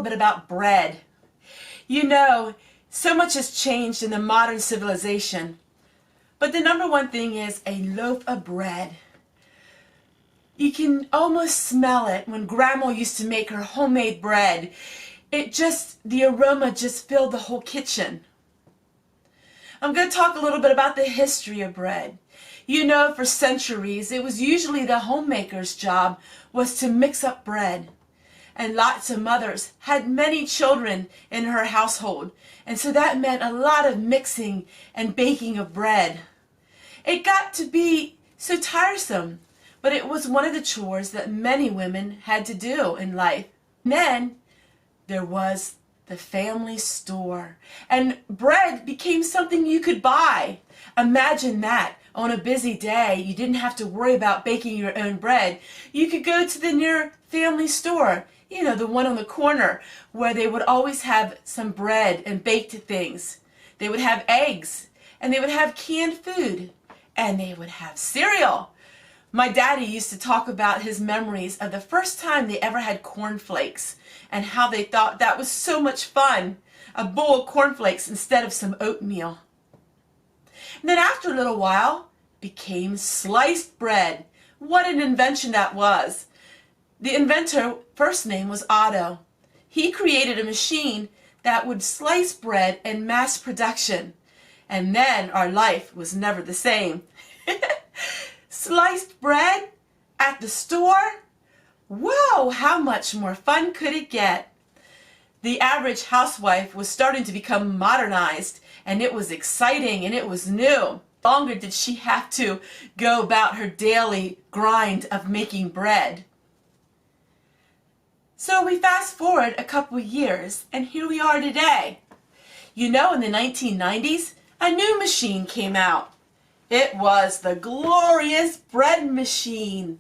little bit about bread. You know, so much has changed in the modern civilization, but the number one thing is a loaf of bread. You can almost smell it when Grandma used to make her homemade bread. The aroma just filled the whole kitchen. I'm going to talk a little bit about the history of bread. You know, for centuries, it was usually the homemaker's job was to mix up bread. And lots of mothers had many children in her household. And so that meant a lot of mixing and baking of bread. It got to be so tiresome, but it was one of the chores that many women had to do in life. And then there was the family store, and bread became something you could buy. Imagine that. On a busy day, you didn't have to worry about baking your own bread. You could go to the near family store, you know, the one on the corner, where they would always have some bread and baked things. They would have eggs, and they would have canned food, and they would have cereal. My daddy used to talk about his memories of the first time they ever had cornflakes and how they thought that was so much fun. A bowl of cornflakes instead of some oatmeal. And then after a little while, became sliced bread. What an invention that was. The inventor, first name was Otto. He created a machine that would slice bread in mass production. And then our life was never the same. Sliced bread at the store? Whoa, how much more fun could it get? The average housewife was starting to become modernized, and it was exciting and it was new. No longer did she have to go about her daily grind of making bread. So we fast forward a couple years, and here we are today. You know, in the 1990s, a new machine came out. It was the glorious bread machine.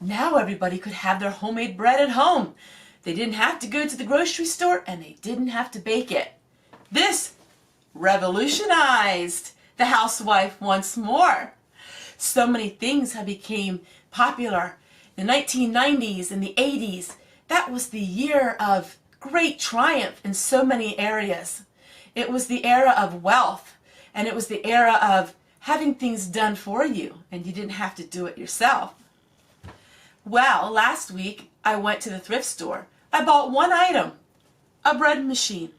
Now everybody could have their homemade bread at home. They didn't have to go to the grocery store, and they didn't have to bake it. This revolutionized the housewife once more. So many things have become popular. The 1990s and the 80s, that was the year of great triumph in so many areas. It was the era of wealth, and it was the era of having things done for you, and you didn't have to do it yourself. Well, last week I went to the thrift store. I bought one item, a bread machine.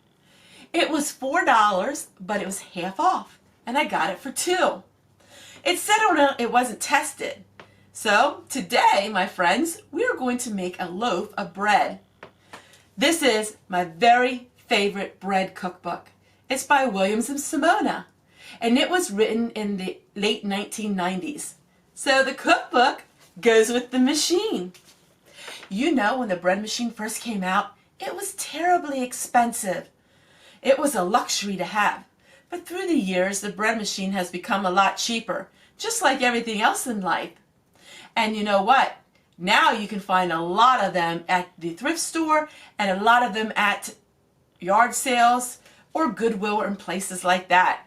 It was $4, but it was half off, and I got it for $2. It said on it it wasn't tested. So today, my friends, we are going to make a loaf of bread. This is my very favorite bread cookbook. It's by Williams and Simona, and it was written in the late 1990s. So the cookbook goes with the machine. You know, when the bread machine first came out, it was terribly expensive. It was a luxury to have. But through the years, the bread machine has become a lot cheaper, just like everything else in life. And you know what? Now you can find a lot of them at the thrift store and a lot of them at yard sales or Goodwill and places like that,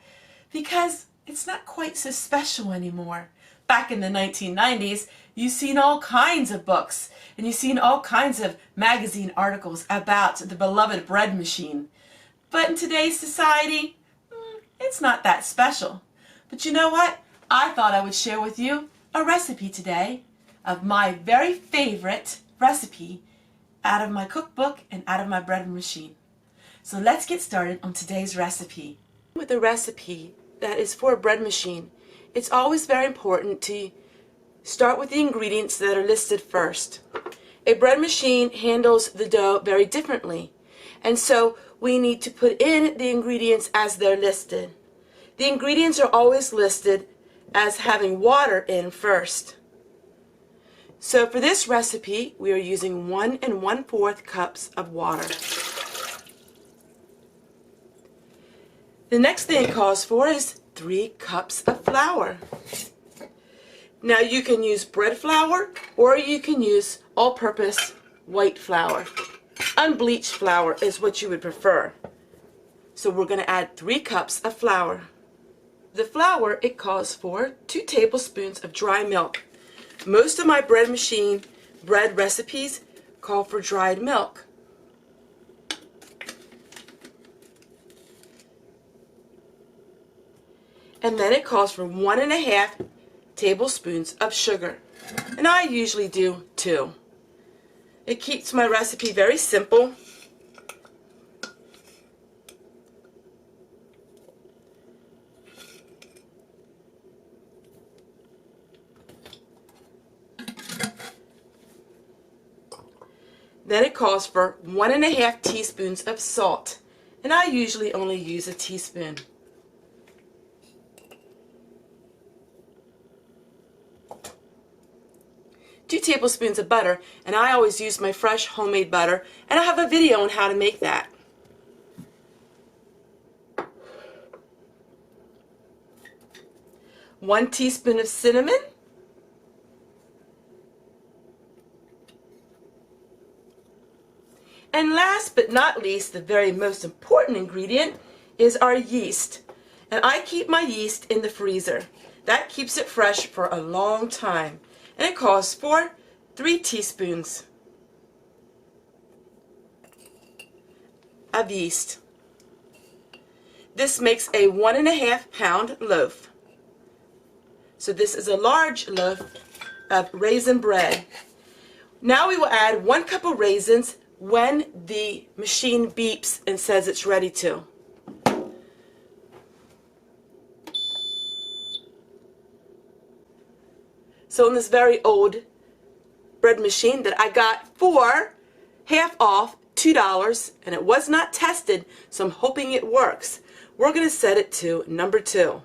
because it's not quite so special anymore. Back in the 1990s, you've seen all kinds of books and you've seen all kinds of magazine articles about the beloved bread machine. But in today's society, it's not that special. But you know what? I thought I would share with you a recipe today of my very favorite recipe out of my cookbook and out of my bread machine. So let's get started on today's recipe. With a recipe that is for a bread machine, it's always very important to start with the ingredients that are listed first. A bread machine handles the dough very differently, and so we need to put in the ingredients as they're listed. The ingredients are always listed as having water in first. So for this recipe, we are using 1 1/4 cups of water. The next thing it calls for is 3 cups of flour. Now you can use bread flour or you can use all-purpose white flour. Unbleached flour is what you would prefer. So we're going to add 3 cups of flour. The flour, it calls for 2 tablespoons of dry milk. Most of my bread machine bread recipes call for dried milk. And then it calls for 1½ tablespoons of sugar. And I usually do 2. It keeps my recipe very simple. Then it calls for 1½ teaspoons of salt, and I usually only use a teaspoon. Two tablespoons of butter, and I always use my fresh homemade butter, and I have a video on how to make that. One teaspoon of cinnamon. And last but not least, the very most important ingredient is our yeast. And I keep my yeast in the freezer. That keeps it fresh for a long time. And it calls for 3 teaspoons of yeast. This makes a 1½ pound loaf. So this is a large loaf of raisin bread. Now we will add 1 cup of raisins when the machine beeps and says it's ready to. So in this very old bread machine that I got for half off, $2, and it was not tested, so I'm hoping it works, we're going to set it to number 2.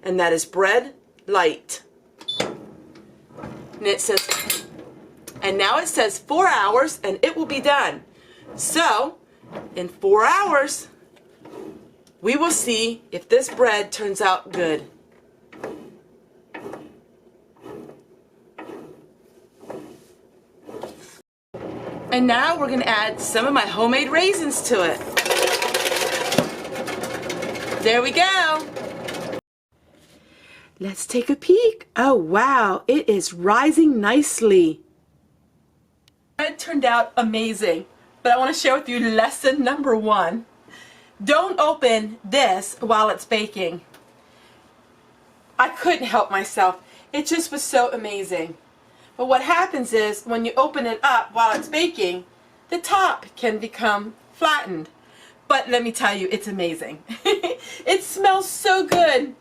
And that is bread light. And it says, and now it says 4 hours and it will be done. So in 4 hours we will see if this bread turns out good. And now we're going to add some of my homemade raisins to it. There we go. Let's take a peek. Oh wow, it is rising nicely. It turned out amazing, but I want to share with you lesson number 1. Don't open this while it's baking. I couldn't help myself. It just was so amazing. But what happens is when you open it up while it's baking, the top can become flattened. But let me tell you, it's amazing. It smells so good.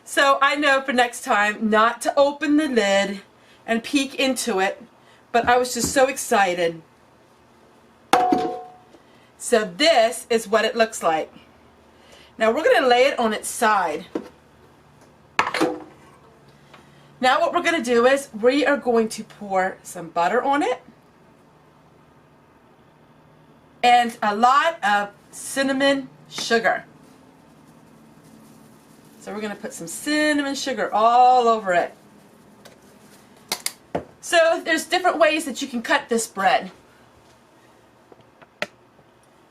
So I know for next time not to open the lid and peek into it, but I was just so excited. So this is what it looks like. Now we're going to lay it on its side. Now what we're going to do is we are going to pour some butter on it and a lot of cinnamon sugar. So we're going to put some cinnamon sugar all over it. So there's different ways that you can cut this bread.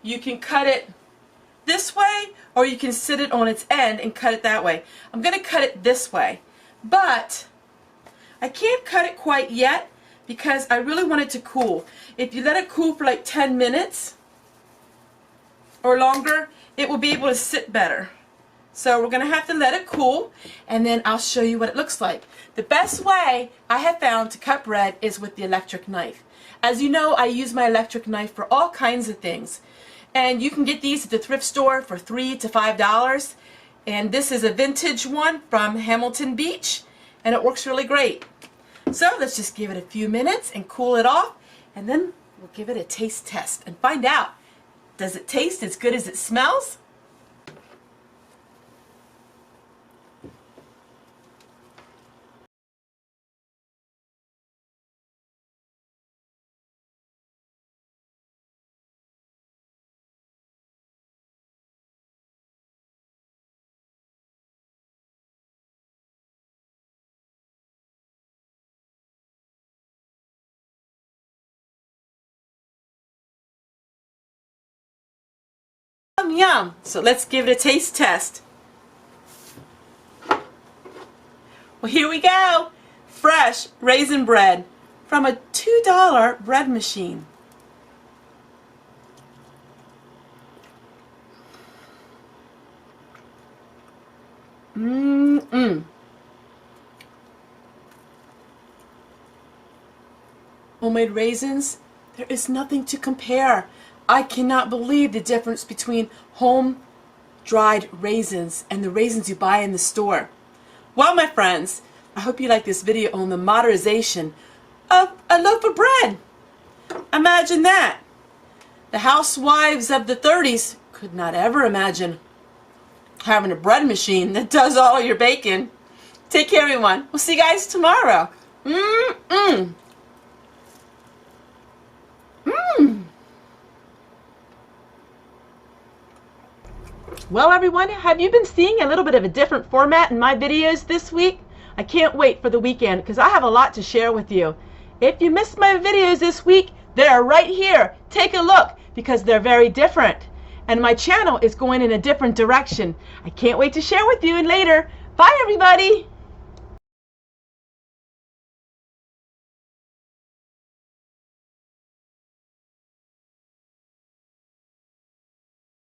You can cut it this way, or you can sit it on its end and cut it that way. I'm going to cut it this way, but I can't cut it quite yet because I really want it to cool. If you let it cool for like 10 minutes or longer, it will be able to sit better. So we're going to have to let it cool, and then I'll show you what it looks like. The best way I have found to cut bread is with the electric knife. As you know, I use my electric knife for all kinds of things. And you can get these at the thrift store for $3 to $5. And this is a vintage one from Hamilton Beach, and it works really great. So let's just give it a few minutes and cool it off, and then we'll give it a taste test and find out, does it taste as good as it smells? Yum, yum. So let's give it a taste test. Well, here we go. Fresh raisin bread from a $2 bread machine. Mmm. Homemade raisins, there is nothing to compare. I cannot believe the difference between home dried raisins and the raisins you buy in the store. Well, my friends, I hope you like this video on the modernization of a loaf of bread. Imagine that. The housewives of the 30s could not ever imagine having a bread machine that does all your baking. Take care, everyone. We'll see you guys tomorrow. Mmm. Well, everyone, have you been seeing a little bit of a different format in my videos this week? I can't wait for the weekend because I have a lot to share with you. If you missed my videos this week, they're right here. Take a look because they're very different. And my channel is going in a different direction. I can't wait to share with you later. Bye, everybody.